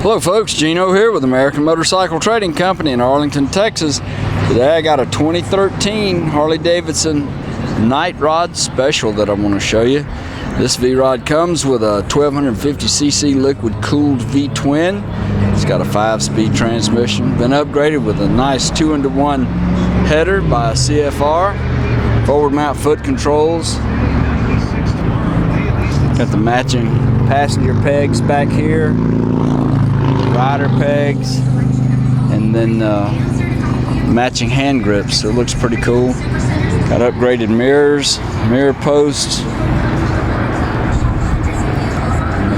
Hello folks, Gino here with American Motorcycle Trading Company in Arlington, Texas. Today I got a 2013 Harley Davidson Night Rod Special that I want to show you. This V-Rod comes with a 1250cc liquid cooled V-twin. It's got a 5-speed transmission. Been upgraded with a nice 2-into-1 header by a CFR. Forward mount foot controls. Got the matching passenger pegs back here. Rider pegs, and then matching hand grips, so it looks pretty cool. Got upgraded mirrors, mirror posts.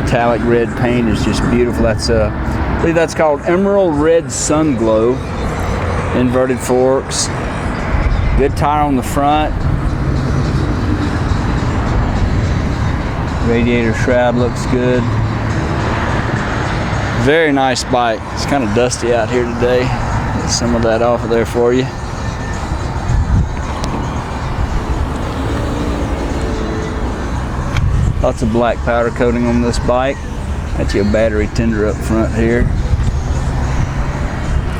Metallic red paint is just beautiful. That's I believe that's called Emerald Red Sun Glow. Inverted forks. Good tire on the front. Radiator shroud looks good. Very nice bike. It's kind of dusty out here today. Get some of that off of there for you. Lots of black powder coating on this bike. That's your battery tender up front here.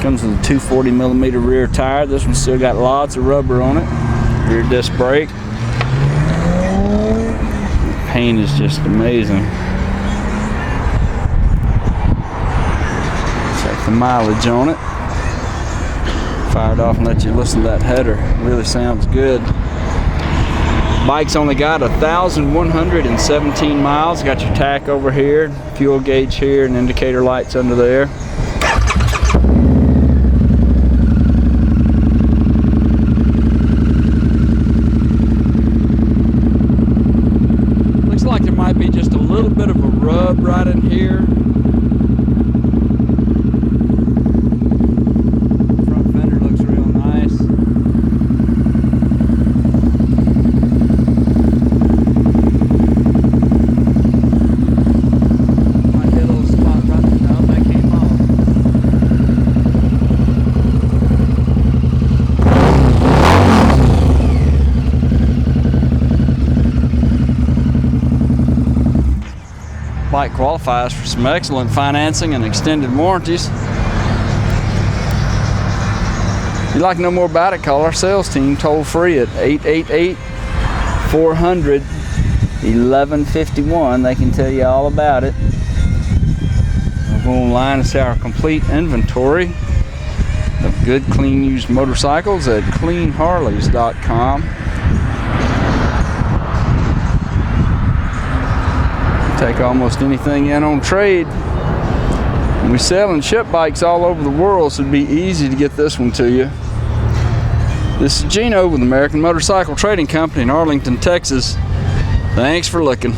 Comes with a 240mm rear tire. This one's still got lots of rubber on it. Rear disc brake. The paint is just amazing. The mileage on it. Fired off and let you listen to that header. It really sounds good. Bike's only got 1,117 miles. Got your tach over here, fuel gauge here, and indicator lights under there. Looks like there might be just a little bit of a rub right in here. Bike qualifies for some excellent financing and extended warranties. If you'd like to know more about it, call our sales team toll free at 888-400-1151. They can tell you all about it. We'll go online and see our complete inventory of good, clean, used motorcycles at cleanharleys.com. Take almost anything in on trade. And we sell and ship bikes all over the world, so it'd be easy to get this one to you. This is Gino with American Motorcycle Trading Company in Arlington, Texas. Thanks for looking.